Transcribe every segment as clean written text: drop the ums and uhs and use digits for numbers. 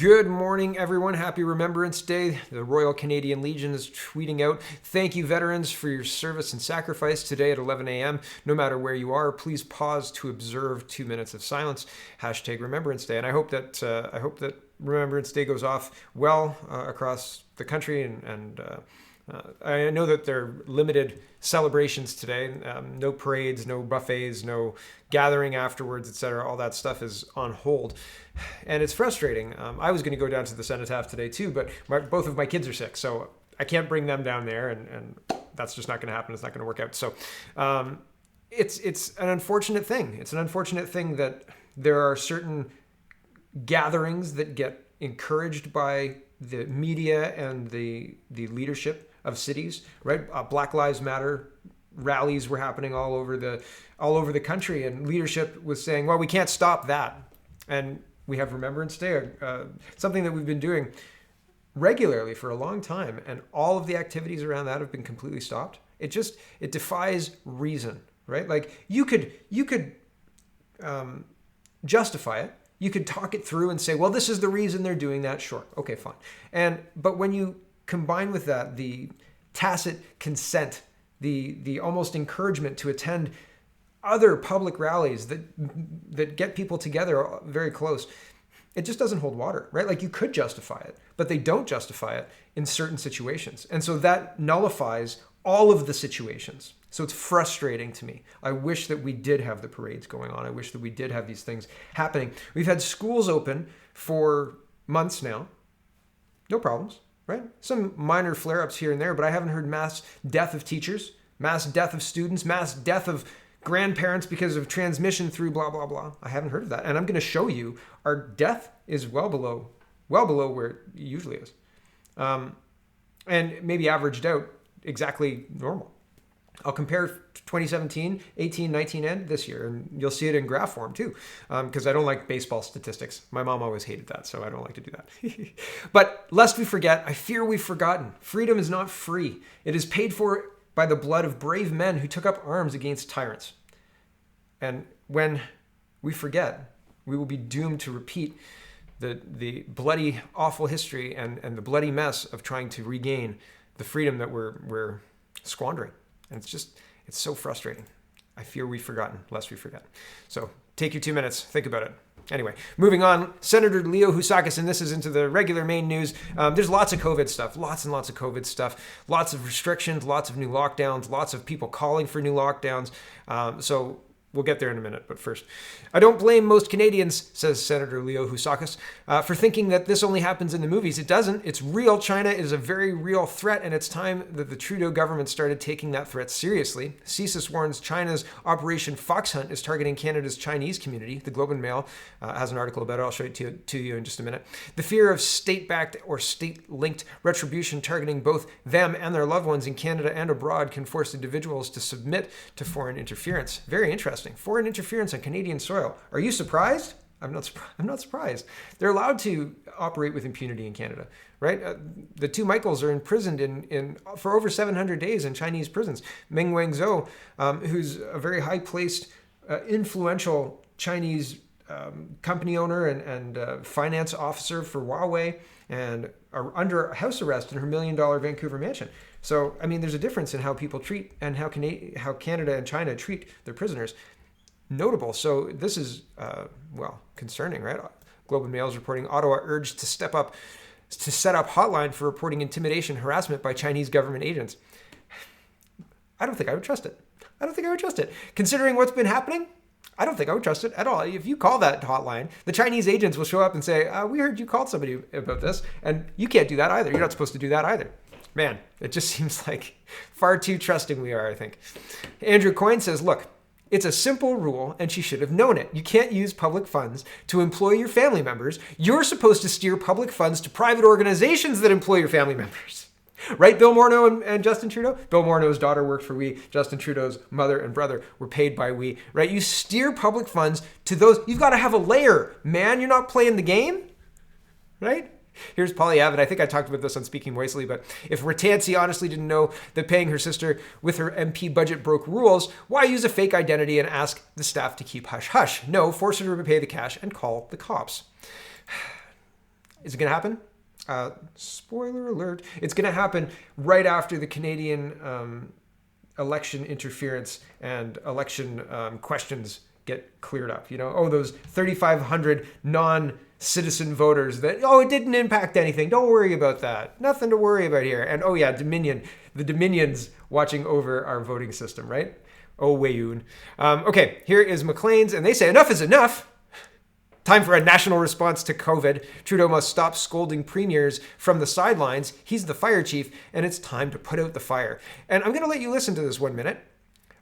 Good morning, everyone. Happy Remembrance Day. The Royal Canadian Legion is tweeting out, "Thank you, veterans, for your service and sacrifice today at 11 a.m. No matter where you are, please pause to observe 2 minutes of silence." Hashtag Remembrance Day. And I hope that Remembrance Day goes off well across the country. And I know that there are limited celebrations today. No parades, no buffets, no gathering afterwards, etc. All that stuff is on hold. And it's frustrating. I was going to go down to the cenotaph today too, but both of my kids are sick, so I can't bring them down there, and that's just not going to happen. It's not going to work out. So it's an unfortunate thing. It's an unfortunate thing that there are certain gatherings that get encouraged by the media and the leadership of cities, right? Black Lives Matter rallies were happening all over the country, and leadership was saying, well, we can't stop that. And we have Remembrance Day, something that we've been doing regularly for a long time, and all of the activities around that have been completely stopped. It defies reason, right? Like you could justify it. You could talk it through and say, well, this is the reason they're doing that. Sure. Okay, fine. But when you combine with that the tacit consent, the almost encouragement to attend other public rallies that get people together very close, it just doesn't hold water, right? Like you could justify it, but they don't justify it in certain situations. And so that nullifies all of the situations. So it's frustrating to me. I wish that we did have the parades going on. I wish that we did have these things happening. We've had schools open for months now. No problems, right? Some minor flare-ups here and there, but I haven't heard mass death of teachers, mass death of students, mass death of grandparents because of transmission through blah, blah, blah. I haven't heard of that. And I'm going to show you our death is well below where it usually is. And maybe averaged out exactly normal. I'll compare 2017, 18, 19, and this year, and you'll see it in graph form too, because I don't like baseball statistics. My mom always hated that, so I don't like to do that. But lest we forget, I fear we've forgotten. Freedom is not free. It is paid for by the blood of brave men who took up arms against tyrants. And when we forget, we will be doomed to repeat the bloody, awful history and the bloody mess of trying to regain the freedom that we're squandering. And it's so frustrating. I fear we've forgotten, lest we forget. So take your 2 minutes, think about it. Anyway, moving on, Senator Leo Housakis, and this is into the regular main news. There's lots of COVID stuff, lots and lots of COVID stuff, lots of restrictions, lots of new lockdowns, lots of people calling for new lockdowns. So we'll get there in a minute, but first, I don't blame most Canadians, says Senator Leo Housakis, for thinking that this only happens in the movies. It doesn't. It's real. China is a very real threat, and it's time that the Trudeau government started taking that threat seriously. CSIS warns China's Operation Fox Hunt is targeting Canada's Chinese community. The Globe and Mail has an article about it. I'll show it to you in just a minute. The fear of state-backed or state-linked retribution targeting both them and their loved ones in Canada and abroad can force individuals to submit to foreign interference. Very interesting. Foreign interference on Canadian soil. Are you surprised? I'm not surprised. They're allowed to operate with impunity in Canada, right? The two Michaels are imprisoned for over 700 days in Chinese prisons. Meng Wanzhou, who's a very high-placed, influential Chinese company owner and finance officer for Huawei, and are under house arrest in her $1 million Vancouver mansion. So, I mean, there's a difference in how people treat and how Canada and China treat their prisoners. Notable. So this is, concerning, right? Globe and Mail is reporting Ottawa urged to set up hotline for reporting intimidation, harassment by Chinese government agents. I don't think I would trust it. Considering what's been happening, I don't think I would trust it at all. If you call that hotline, the Chinese agents will show up and say, we heard you called somebody about this, and you can't do that either. You're not supposed to do that either. Man, it just seems like far too trusting we are, I think. Andrew Coyne says, look, it's a simple rule, and she should have known it. You can't use public funds to employ your family members. You're supposed to steer public funds to private organizations that employ your family members. Right, Bill Morneau and Justin Trudeau? Bill Morneau's daughter worked for We. Justin Trudeau's mother and brother were paid by We. Right? You steer public funds to those. You've got to have a layer, man. You're not playing the game. Right? Here's Polly Abbott. I think I talked about this on Speaking Moistly, but if Ratansi honestly didn't know that paying her sister with her MP budget broke rules, why use a fake identity and ask the staff to keep hush-hush? No, force her to pay the cash and call the cops. Is it going to happen? Spoiler alert. It's going to happen right after the Canadian election interference and election questions get cleared up. Those 3,500 non-citizen voters that, it didn't impact anything. Don't worry about that. Nothing to worry about here. And the Dominions watching over our voting system, right? Oh, Wayoon. Okay, here is Maclean's, and they say enough is enough. Time for a national response to COVID. Trudeau must stop scolding premiers from the sidelines. He's the fire chief, and it's time to put out the fire. And I'm going to let you listen to this 1 minute.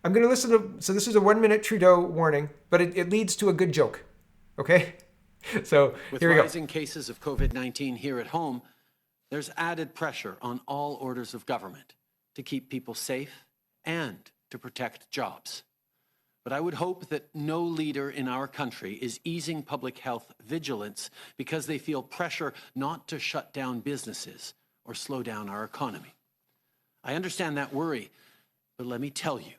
So this is a 1 minute Trudeau warning, but it leads to a good joke. Okay? So here we go. With rising cases of COVID-19 here at home, there's added pressure on all orders of government to keep people safe and to protect jobs. But I would hope that no leader in our country is easing public health vigilance because they feel pressure not to shut down businesses or slow down our economy. I understand that worry, but let me tell you,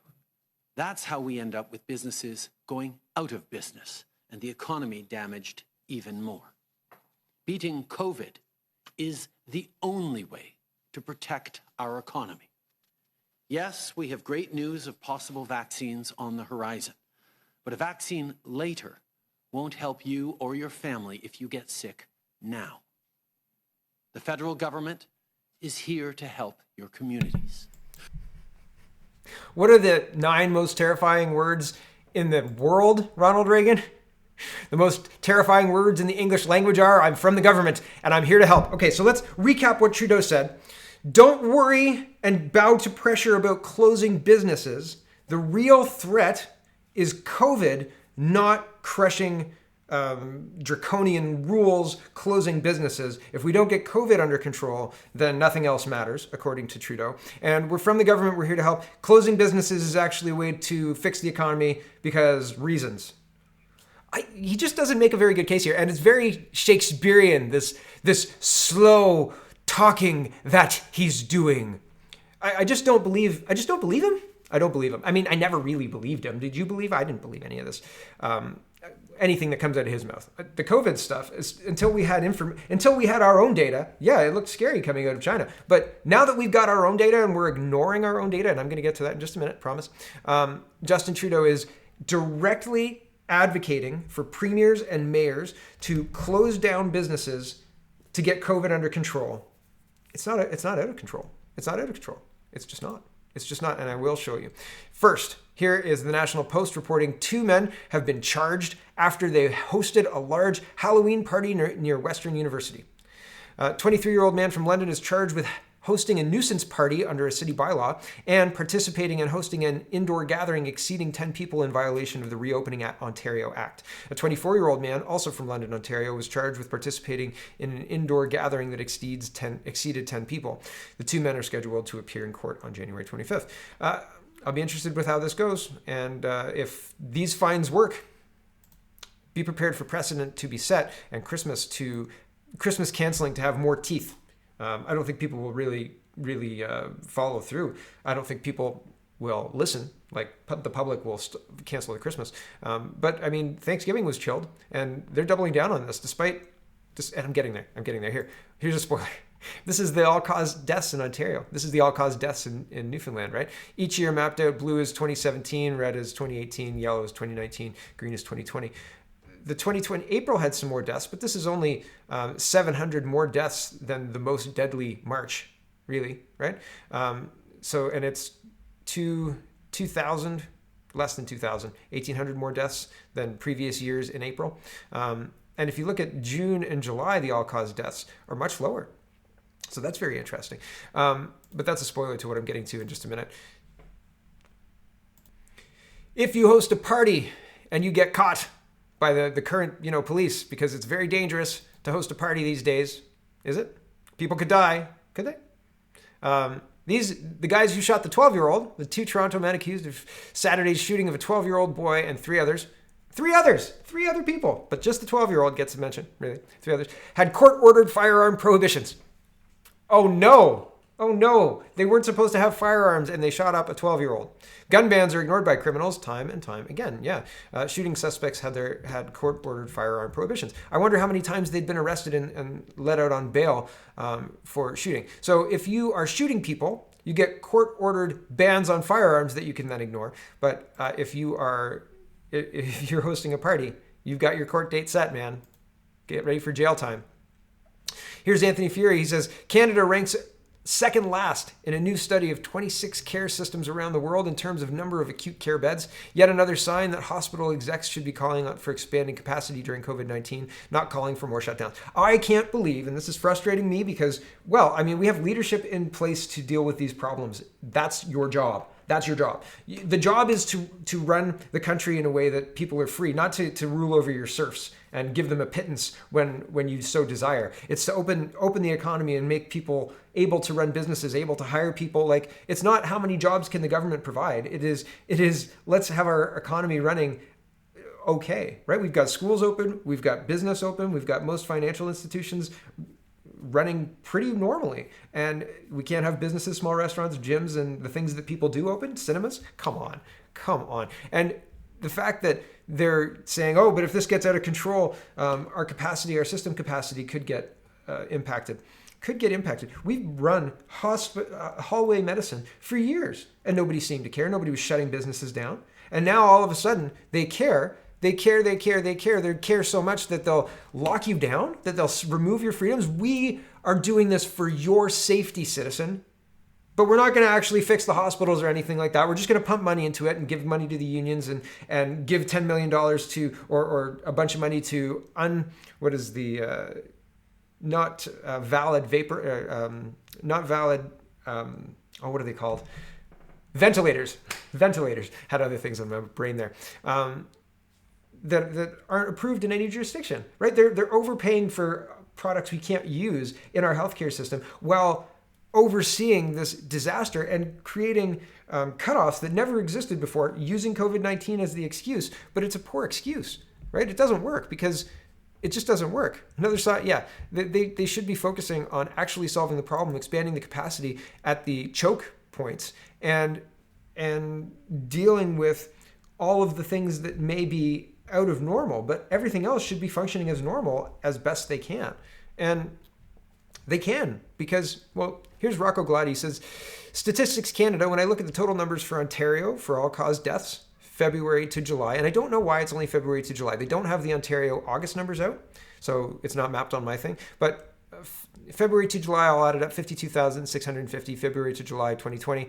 that's how we end up with businesses going out of business and the economy damaged even more. Beating COVID is the only way to protect our economy. Yes, we have great news of possible vaccines on the horizon, but a vaccine later won't help you or your family if you get sick now. The federal government is here to help your communities. What are the 9 most terrifying words in the world, Ronald Reagan? The most terrifying words in the English language are, I'm from the government and I'm here to help. Okay, so let's recap what Trudeau said. Don't worry and bow to pressure about closing businesses. The real threat is COVID, not crushing draconian rules, closing businesses. If we don't get COVID under control, then nothing else matters, according to Trudeau. And we're from the government, we're here to help. Closing businesses is actually a way to fix the economy because reasons. He just doesn't make a very good case here. And it's very Shakespearean, this slow talking that he's doing. I just don't believe him. I don't believe him. I mean, I never really believed him. Did you believe? I didn't believe any of this. Anything that comes out of his mouth. The COVID stuff is until we had our own data. Yeah, it looked scary coming out of China. But now that we've got our own data and we're ignoring our own data, and I'm going to get to that in just a minute, promise. Justin Trudeau is directly advocating for premiers and mayors to close down businesses to get COVID under control. It's not out of control. It's not out of control. It's just not. It's just not, and I will show you. First, here is the National Post reporting 2 men have been charged after they hosted a large Halloween party near Western University. A 23-year-old man from London is charged with hosting a nuisance party under a city bylaw and participating in hosting an indoor gathering exceeding 10 people in violation of the Reopening Ontario Act. A 24-year-old man, also from London, Ontario, was charged with participating in an indoor gathering that exceeded 10 people. The 2 men are scheduled to appear in court on January 25th. I'll be interested with how this goes, and if these fines work, be prepared for precedent to be set and Christmas canceling to have more teeth. I don't think people will really follow through. I don't think people will listen. Like the public will cancel the Christmas. But I mean, Thanksgiving was chilled, and they're doubling down on this despite. And I'm getting there. Here's a spoiler. This is the all-cause deaths in Ontario. This is the all-cause deaths in Newfoundland, right? Each year mapped out: blue is 2017, red is 2018, yellow is 2019, green is 2020. The 2020 April had some more deaths, but this is only 700 more deaths than the most deadly March, really, right? And it's 2,000, less than 2,000, 1,800 more deaths than previous years in April. And if you look at June and July, the all-cause deaths are much lower. So that's very interesting. But that's a spoiler to what I'm getting to in just a minute. If you host a party and you get caught by the current, police, because it's very dangerous to host a party these days. Is it? People could die. Could they? The guys who shot the 12-year-old, the 2 Toronto men accused of Saturday's shooting of a 12-year-old boy and 3 others. 3 other people, but just the 12-year-old gets a mention, really. 3 others had court-ordered firearm prohibitions. Oh no! Oh no, they weren't supposed to have firearms and they shot up a 12-year-old. Gun bans are ignored by criminals time and time again. Yeah, shooting suspects had court-ordered firearm prohibitions. I wonder how many times they'd been arrested and let out on bail for shooting. So if you are shooting people, you get court-ordered bans on firearms that you can then ignore. But if you're hosting a party, you've got your court date set, man. Get ready for jail time. Here's Anthony Fury. He says, Canada ranks second last in a new study of 26 care systems around the world in terms of number of acute care beds. Yet another sign that hospital execs should be calling out for expanding capacity during COVID-19, not calling for more shutdowns. I can't believe, and this is frustrating me because, well, I mean, we have leadership in place to deal with these problems. That's your job. That's your job. The job is to run the country in a way that people are free, not to rule over your serfs and give them a pittance when you so desire. It's to open the economy and make people able to run businesses, able to hire people. Like, it's not how many jobs can the government provide. It is let's have our economy running okay, right? We've got schools open, we've got business open, we've got most financial institutions running pretty normally, and we can't have businesses, small restaurants, gyms, and the things that people do open, cinemas. Come on. And the fact that they're saying, oh, but if this gets out of control, our system capacity could get impacted. We've run hallway medicine for years, and nobody seemed to care. Nobody was shutting businesses down, and now all of a sudden they care. They care so much that they'll lock you down, that they'll remove your freedoms. We are doing this for your safety, citizen. But we're not going to actually fix the hospitals or anything like that. We're just going to pump money into it and give money to the unions and give $10 million to, or a bunch of money to not valid, what are they called? Ventilators. Had other things on my brain there. That aren't approved in any jurisdiction, right? They're overpaying for products we can't use in our healthcare system while overseeing this disaster and creating cutoffs that never existed before, using COVID-19 as the excuse. But it's a poor excuse, right? It doesn't work because it just doesn't work. Another side, yeah, they should be focusing on actually solving the problem, expanding the capacity at the choke points, and dealing with all of the things that may be out of normal, but everything else should be functioning as normal as best they can. And they can, because, well, here's Rocco Glad. He says, Statistics Canada, when I look at the total numbers for Ontario for all-cause deaths, February to July, and I don't know why it's only February to July. They don't have the Ontario August numbers out, so it's not mapped on my thing. But February to July, I'll add it up, 52,650. February to July 2020,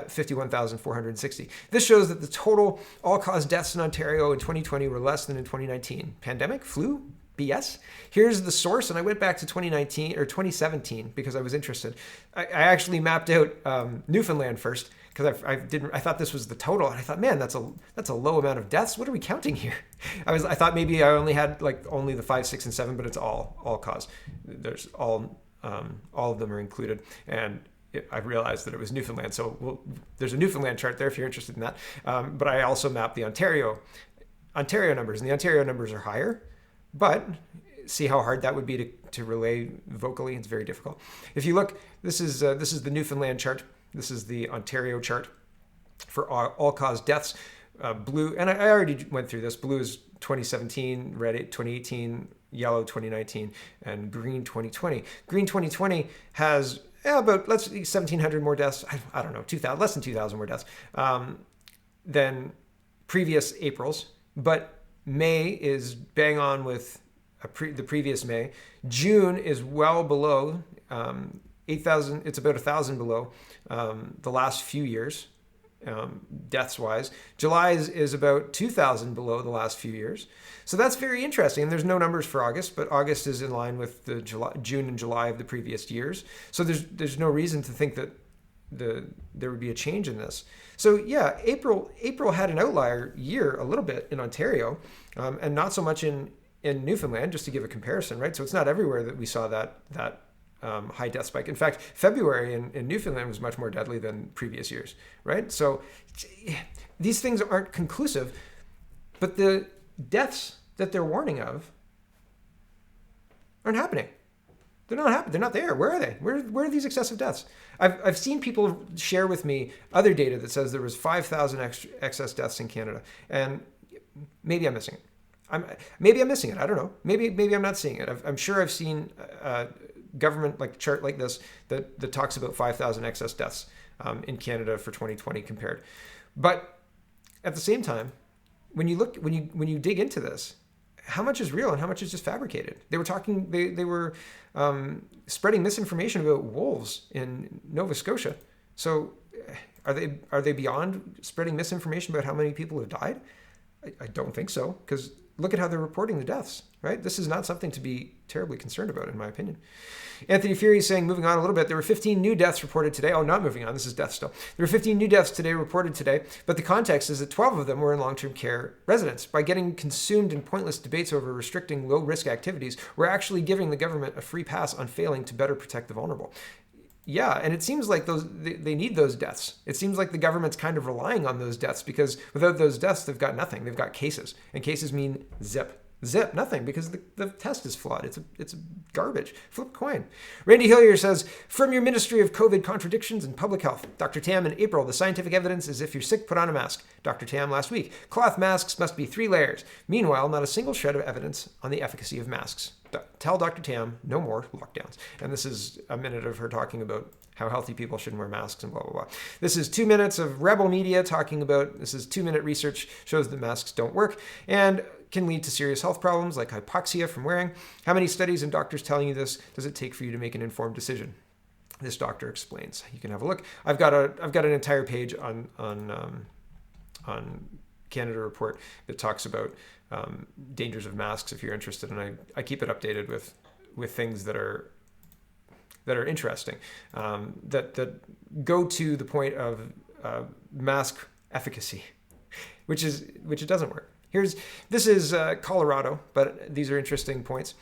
51,460. This shows that the total all-cause deaths in Ontario in 2020 were less than in 2019. Pandemic? Flu? BS? Here's the source, and I went back to 2019 or 2017 because I was interested. I actually mapped out Newfoundland first because I thought this was the total, and I thought, man, that's a low amount of deaths. What are we counting here? I thought maybe I only had only the 5, 6, and 7, but it's all cause. There's all of them are included, and I realized that it was Newfoundland. So there's a Newfoundland chart there if you're interested in that. But I also mapped the Ontario numbers, and the Ontario numbers are higher. But see how hard that would be to relay vocally. It's very difficult. If you look, this is the Newfoundland chart. This is the Ontario chart for all-cause deaths. Blue, and I already went through this. Blue is 2017, red 2018, yellow 2019, and green 2020. Green 2020 has about 1,700 more deaths. I don't know, 2,000, less than 2,000 more deaths than previous Aprils, but May is bang on with the previous May. June is well below 8,000. It's about 1,000 below the last few years, deaths-wise. July is about 2,000 below the last few years. So that's very interesting. And there's no numbers for August, but August is in line with the June and July of the previous years. So there's no reason to think that there would be a change in this. So yeah, April had an outlier year a little bit in Ontario, and not so much in Newfoundland, just to give a comparison, right? So it's not everywhere that we saw that high death spike. In fact, February in Newfoundland was much more deadly than previous years, right? So these things aren't conclusive, but the deaths that they're warning of aren't happening. They're not happy. They're not there. Where are they? Where are these excessive deaths? I've seen people share with me other data that says there was 5,000 excess deaths in Canada, and maybe I'm missing it. Maybe I'm missing it. I don't know. Maybe I'm not seeing it. I'm sure I've seen a government like chart like this that talks about 5,000 excess deaths in Canada for 2020 compared. But at the same time, when you dig into this, how much is real and how much is just fabricated? They were spreading misinformation about wolves in Nova Scotia. So are they beyond spreading misinformation about how many people have died? I don't think so, because look at how they're reporting the deaths, right? This is not something to be terribly concerned about, in my opinion. Anthony Fury is saying, moving on a little bit, there were 15 new deaths reported today. Oh, not moving on. This is death still. There were 15 new deaths reported today, but the context is that 12 of them were in long-term care residents. By getting consumed in pointless debates over restricting low-risk activities, we're actually giving the government a free pass on failing to better protect the vulnerable. Yeah, and it seems like they need those deaths. It seems like the government's kind of relying on those deaths, because without those deaths, they've got nothing. They've got cases, and cases mean zip, nothing, because the test is flawed. It's garbage. Flip a coin. Randy Hillier says, from your Ministry of COVID Contradictions and Public Health, Dr. Tam in April, the scientific evidence is if you're sick, put on a mask. Dr. Tam last week, cloth masks must be 3 layers. Meanwhile, not a single shred of evidence on the efficacy of masks. Tell Dr. Tam no more lockdowns. And this is a minute of her talking about how healthy people shouldn't wear masks and blah, blah, blah. This is 2 minutes of rebel media talking about, this is 2-minute research shows that masks don't work and can lead to serious health problems like hypoxia from wearing. How many studies and doctors telling you this does it take for you to make an informed decision? This doctor explains. You can have a look. I've got an entire page on Canada Report that talks about dangers of masks if you're interested, and I keep it updated with things that are interesting, that go to the point of mask efficacy, which it doesn't work. This is Colorado, but these are interesting points.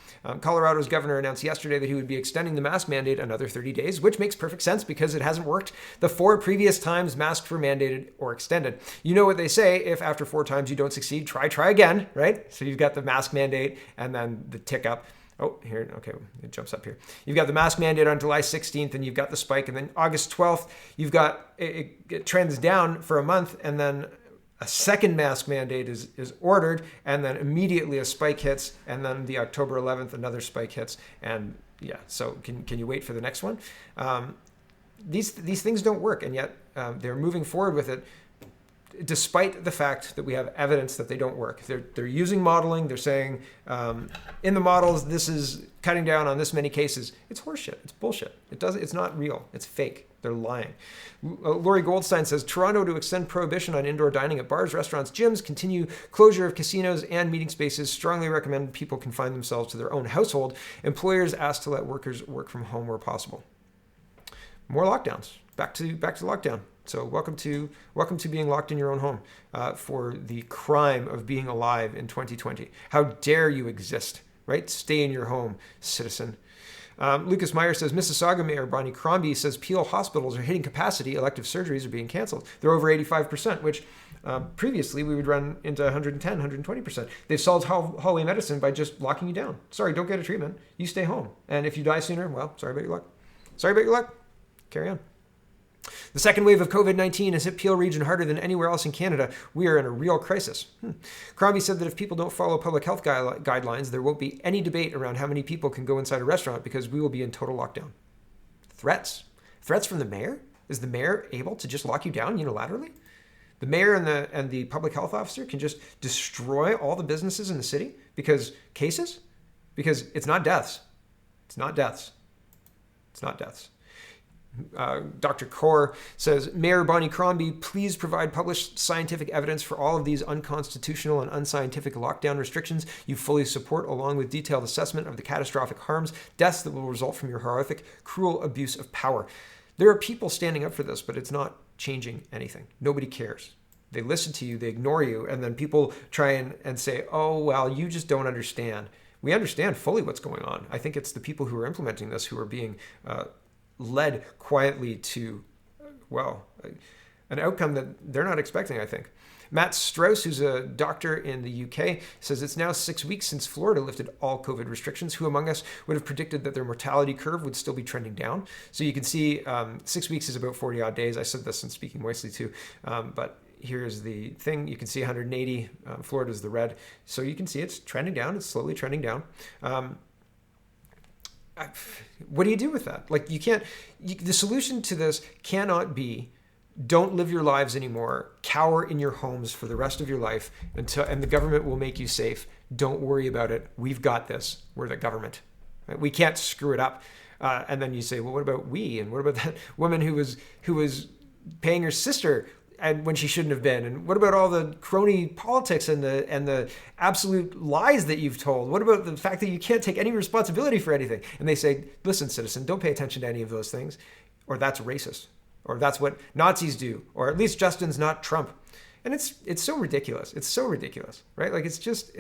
Colorado's governor announced yesterday that he would be extending the mask mandate another 30 days, which makes perfect sense because it hasn't worked the 4 previous times masks were mandated or extended. You know what they say, if after 4 times you don't succeed, try again, right? So you've got the mask mandate and then the tick up. Oh, here, okay, it jumps up here. You've got the mask mandate on July 16th, and you've got the spike, and then August 12th, you've got, it trends down for a month, and then a second mask mandate is ordered, and then immediately a spike hits, and then the October 11th, another spike hits, and yeah, so can you wait for the next one? These things don't work, and yet they're moving forward with it, despite the fact that we have evidence that they don't work. They're using modeling. They're saying in the models, this is cutting down on this many cases. It's horseshit. It's bullshit. It's not real. It's fake. They're lying. Laurie Goldstein says, Toronto to extend prohibition on indoor dining at bars, restaurants, gyms, continue closure of casinos and meeting spaces, strongly recommend people confine themselves to their own household. Employers asked to let workers work from home where possible. More lockdowns. Back to lockdown. So welcome to being locked in your own home for the crime of being alive in 2020. How dare you exist, right? Stay in your home, citizen. Lucas Meyer says, Mississauga Mayor Bonnie Crombie says Peel hospitals are hitting capacity. Elective surgeries are being canceled. They're over 85%, which previously we would run into 110, 120%. They've solved hallway medicine by just locking you down. Sorry, don't get a treatment. You stay home. And if you die sooner, well, sorry about your luck. Sorry about your luck. Carry on. The second wave of COVID-19 has hit Peel region harder than anywhere else in Canada. We are in a real crisis. Crombie said that if people don't follow public health guidelines, there won't be any debate around how many people can go inside a restaurant because we will be in total lockdown. Threats from the mayor? Is the mayor able to just lock you down unilaterally? The mayor and the public health officer can just destroy all the businesses in the city because cases? Because it's not deaths. It's not deaths. It's not deaths. Dr. Kaur says, Mayor Bonnie Crombie, please provide published scientific evidence for all of these unconstitutional and unscientific lockdown restrictions you fully support, along with detailed assessment of the catastrophic harms, deaths that will result from your horrific, cruel abuse of power. There are people standing up for this, but it's not changing anything. Nobody cares. They listen to you, they ignore you, and then people try and say, oh, well, you just don't understand. We understand fully what's going on. I think it's the people who are implementing this who are being led quietly to, well, an outcome that they're not expecting, I think. Matt Strauss, who's a doctor in the UK, says it's now 6 weeks since Florida lifted all COVID restrictions. Who among us would have predicted that their mortality curve would still be trending down? So you can see 6 weeks is about 40 odd days. I said this in Speaking Moistly too, but here's the thing. You can see 180. Florida's the red. So you can see it's trending down. It's slowly trending down. What do you do with that? Like, you can't, the solution to this cannot be don't live your lives anymore, cower in your homes for the rest of your life and the government will make you safe. Don't worry about it. We've got this. We're the government. Right? We can't screw it up. And then you say, well, what about we? And what about that woman who was paying her sister and when she shouldn't have been? And what about all the crony politics and the absolute lies that you've told? What about the fact that you can't take any responsibility for anything? And they say, listen, citizen, don't pay attention to any of those things, or that's racist, or that's what Nazis do, or at least Justin's not Trump. And it's so ridiculous. It's so ridiculous, right? Like, it's just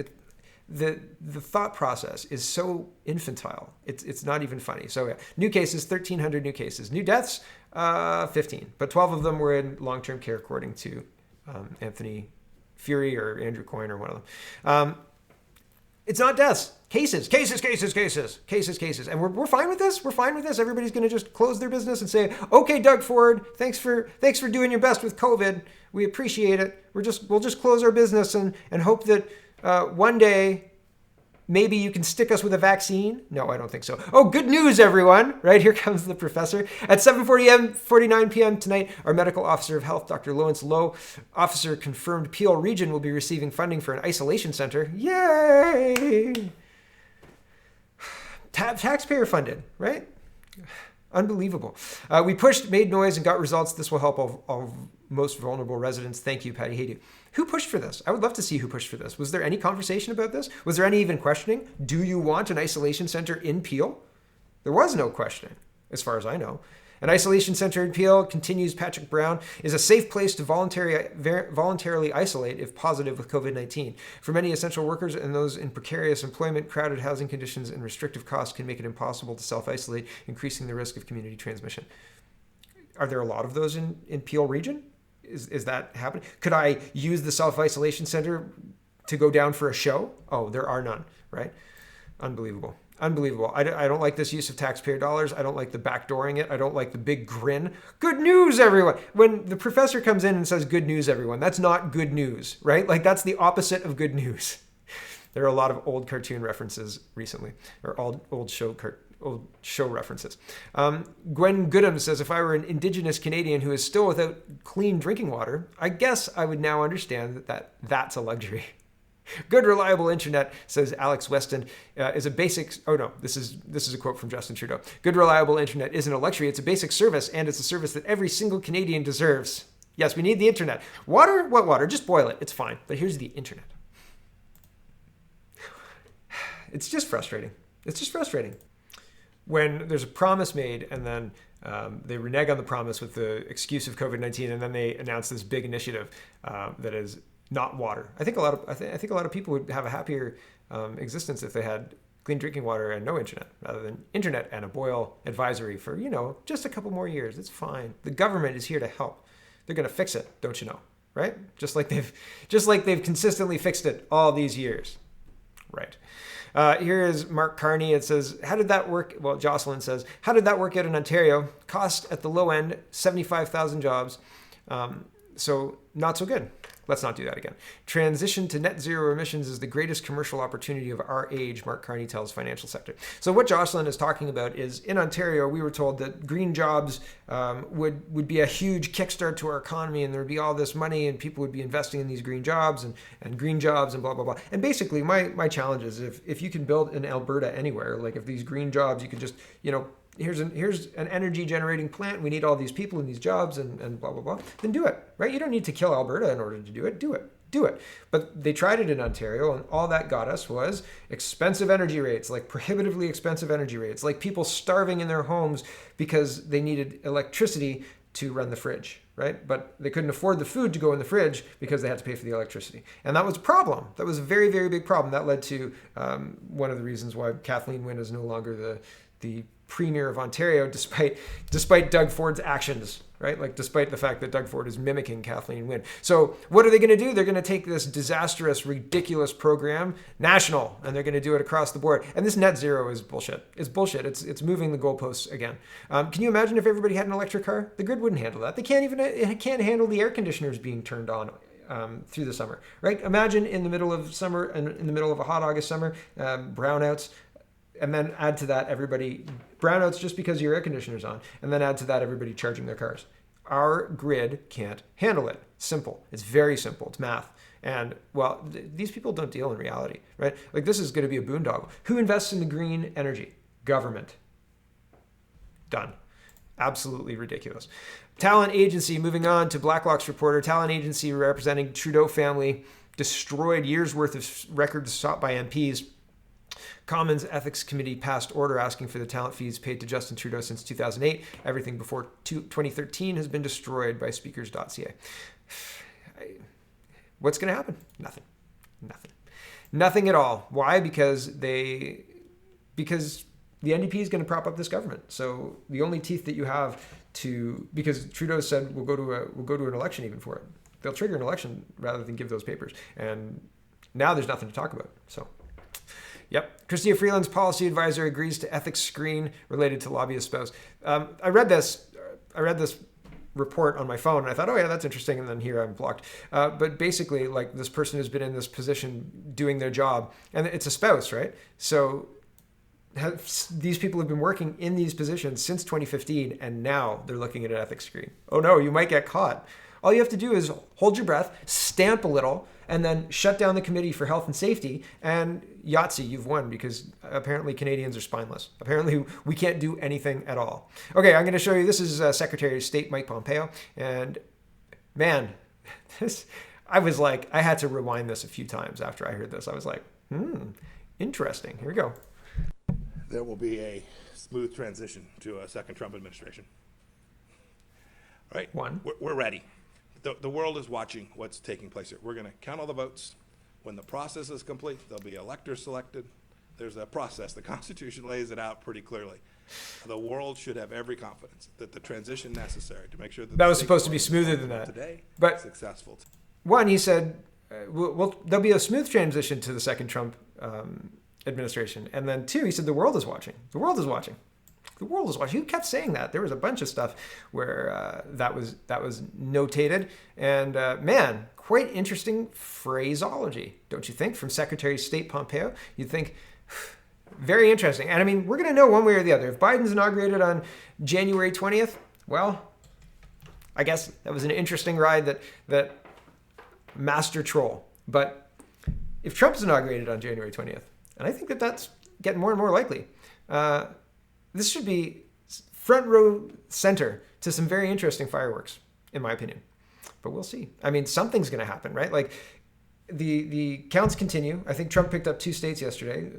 the thought process is so infantile. It's not even funny. So yeah, new cases, 1,300 new cases. New deaths, 15. But 12 of them were in long-term care, according to Anthony Fury or Andrew Coyne or one of them. It's not deaths. Cases. And we're fine with this. We're fine with this. Everybody's going to just close their business and say, okay, Doug Ford, thanks for doing your best with COVID. We appreciate it. We'll just close our business and hope that one day maybe you can stick us with a vaccine. No, I don't think so. Oh, good news, everyone. Right, here comes the professor. At 7:49 p.m. tonight, our medical officer of health, Dr. Lawrence Lowe, officer confirmed Peel Region will be receiving funding for an isolation center. Yay! Taxpayer funded, right? Unbelievable. We pushed, made noise, and got results. This will help all most vulnerable residents. Thank you, Patty Haydu. Who pushed for this? I would love to see who pushed for this. Was there any conversation about this? Was there any even questioning? Do you want an isolation center in Peel? There was no questioning, as far as I know. An isolation center in Peel, continues Patrick Brown, is a safe place to voluntarily isolate if positive with COVID-19. For many essential workers and those in precarious employment, crowded housing conditions and restrictive costs can make it impossible to self-isolate, increasing the risk of community transmission. Are there a lot of those in Peel Region? Is that happening? Could I use the self-isolation center to go down for a show? Oh, there are none, right? Unbelievable. Unbelievable. I don't like this use of taxpayer dollars. I don't like the backdooring it. I don't like the big grin. Good news, everyone. When the professor comes in and says, good news, everyone, that's not good news, right? Like, that's the opposite of good news. There are a lot of old cartoon references recently, or old show references. Gwen Goodham says, if I were an Indigenous Canadian who is still without clean drinking water, I guess I would now understand that's a luxury. Good, reliable internet, says Alex Weston, is a basic... Oh, no, this is a quote from Justin Trudeau. Good, reliable internet isn't a luxury. It's a basic service, and it's a service that every single Canadian deserves. Yes, we need the internet. Water? What water? Just boil it. It's fine. But here's the internet. It's just frustrating. It's just frustrating. When there's a promise made and then they renege on the promise with the excuse of COVID-19, and then they announce this big initiative that is not water. I think a lot of people would have a happier existence if they had clean drinking water and no internet, rather than internet and a boil advisory for, just a couple more years. It's fine. The government is here to help. They're going to fix it, don't you know? Right? Just like they've consistently fixed it all these years. Right. Here is Mark Carney. It says, how did that work? Well, Jocelyn says, how did that work out in Ontario? Cost at the low end, 75,000 jobs. So not so good. Let's not do that again. Transition to net zero emissions is the greatest commercial opportunity of our age, Mark Carney tells Financial Sector. So what Jocelyn is talking about is, in Ontario, we were told that green jobs would be a huge kickstart to our economy, and there would be all this money and people would be investing in these green jobs and green jobs and blah, blah, blah. And basically my challenge is if you can build in Alberta anywhere, like if these green jobs, you can just, here's an energy generating plant. We need all these people in these jobs and blah, blah, blah. Then do it, right? You don't need to kill Alberta in order to do it. Do it. But they tried it in Ontario, and all that got us was expensive energy rates, like prohibitively expensive energy rates, like people starving in their homes because they needed electricity to run the fridge, right? But they couldn't afford the food to go in the fridge because they had to pay for the electricity. And that was a problem. That was a very, very big problem. That led to one of the reasons why Kathleen Wynne is no longer the Premier of Ontario, despite Doug Ford's actions, right? Like despite the fact that Doug Ford is mimicking Kathleen Wynne. So what are they going to do? They're going to take this disastrous, ridiculous program national, and they're going to do it across the board. And this net zero is bullshit. It's bullshit. It's moving the goalposts again. Can you imagine if everybody had an electric car? The grid wouldn't handle that. It can't handle the air conditioners being turned on through the summer, right? Imagine in the middle of summer and in the middle of a hot August summer, brownouts. And then add to that everybody brownouts just because your air conditioner's on, and then add to that everybody charging their cars. Our grid can't handle it. Simple. It's very simple. It's math. And well, these people don't deal in reality, right? Like this is going to be a boondoggle. Who invests in the green energy? Government. Done. Absolutely ridiculous. Talent agency. Moving on to Blacklock's reporter. Talent agency representing Trudeau family destroyed years worth of records sought by MPs. Commons Ethics Committee passed order asking for the talent fees paid to Justin Trudeau since 2008. Everything before 2013 has been destroyed by speakers.ca. What's going to happen? Nothing at all. Why? Because the NDP is going to prop up this government. So the only teeth that you have because Trudeau said we'll go to an election even for it. They'll trigger an election rather than give those papers. And now there's nothing to talk about. So. Yep. Chrystia Freeland's policy advisor agrees to ethics screen related to lobbyist spouse. I read this report on my phone and I thought, oh yeah, that's interesting. And then here I'm blocked. But basically, like this person has been in this position doing their job, and it's a spouse, right? So these people have been working in these positions since 2015, and now they're looking at an ethics screen. Oh no, you might get caught. All you have to do is hold your breath, stamp a little, and then shut down the Committee for Health and Safety, and Yahtzee, you've won, because apparently Canadians are spineless. Apparently we can't do anything at all. Okay, I'm going to show you. This is Secretary of State Mike Pompeo, and man, I had to rewind this a few times after I heard this. I was like, interesting. Here we go. There will be a smooth transition to a second Trump administration. All right, we're ready. The world is watching what's taking place here. We're going to count all the votes. When the process is complete, there'll be electors selected. There's a process. The Constitution lays it out pretty clearly. The world should have every confidence that the transition necessary to make sure that was supposed to be smoother than that. Today, but successful. One, he said, there'll be a smooth transition to the second Trump administration. And then two, he said the world is watching. The world is watching. The world is watching. Who kept saying that? There was a bunch of stuff where that was notated, and man, quite interesting phraseology, don't you think? From Secretary of State Pompeo, you'd think very interesting. And I mean, we're going to know one way or the other. If Biden's inaugurated on January 20th, well, I guess that was an interesting ride that master troll. But if Trump's inaugurated on January 20th, and I think that's getting more and more likely. This should be front row center to some very interesting fireworks, in my opinion. But we'll see. I mean, something's going to happen, right? Like the counts continue. I think Trump picked up 2 states yesterday.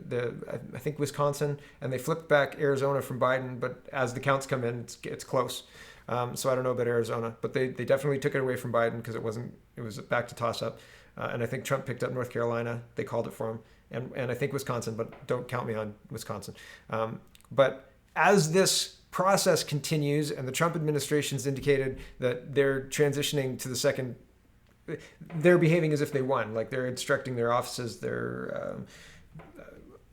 I think Wisconsin, and they flipped back Arizona from Biden. But as the counts come in, it's close. So I don't know about Arizona, but they definitely took it away from Biden because it was back to toss up. And I think Trump picked up North Carolina. They called it for him. And I think Wisconsin, but don't count me on Wisconsin. But as this process continues, and the Trump administration's indicated that they're transitioning to the second, they're behaving as if they won. Like they're instructing their offices,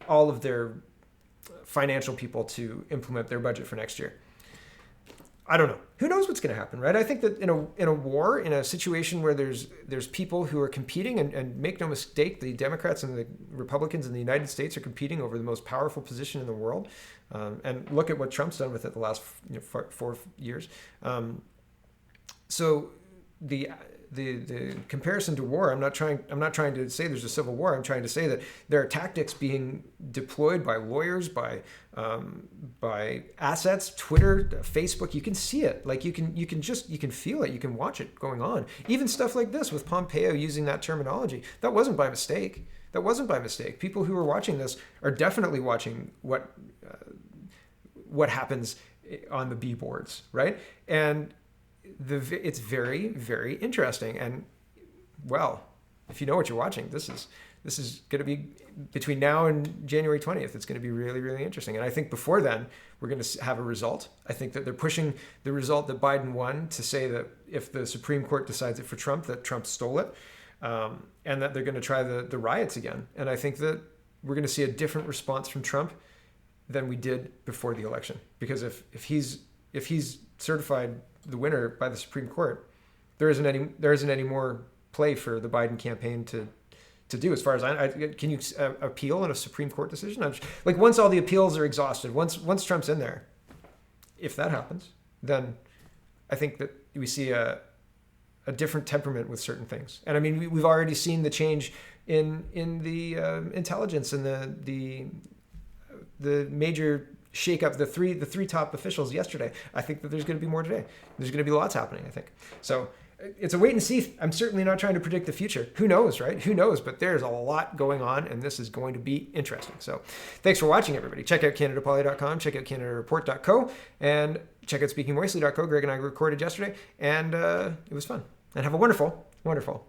all of their financial people to implement their budget for next year. I don't know. Who knows what's going to happen, right? I think that in a war, in a situation where there's people who are competing, and make no mistake, the Democrats and the Republicans in the United States are competing over the most powerful position in the world. And look at what Trump's done with it the last 4 years. So the comparison to war, I'm not trying to say there's a civil war. I'm trying to say that there are tactics being deployed by lawyers, by assets, Twitter, Facebook. You can see it. Like you can feel it. You can watch it going on. Even stuff like this with Pompeo using that terminology. That wasn't by mistake. People who are watching this are definitely watching what happens on the B boards, right? And it's very, very interesting. And well, if you know what you're watching, this this is going to be between now and January 20th. It's going to be really, really interesting. And I think before then, we're going to have a result. I think that they're pushing the result that Biden won to say that if the Supreme Court decides it for Trump, that Trump stole it, and that they're going to try the riots again. And I think that we're going to see a different response from Trump than we did before the election. Because if he's certified the winner by the Supreme Court, there isn't any more play for the Biden campaign to do. As far as can you appeal on a Supreme Court decision? Like, once all the appeals are exhausted, once Trump's in there, if that happens, then I think that we see a different temperament with certain things. And I mean, we've already seen the change in the intelligence and the major shakeup, the three top officials yesterday. I think that there's going to be more today. There's going to be lots happening, I think. So it's a wait and see. I'm certainly not trying to predict the future. Who knows, right? Who knows? But there's a lot going on, and this is going to be interesting. So thanks for watching, everybody. Check out CanadaPoly.com, check out CanadaReport.co, and check out SpeakingMoistly.co. Greg and I recorded yesterday, and it was fun. And have a wonderful, wonderful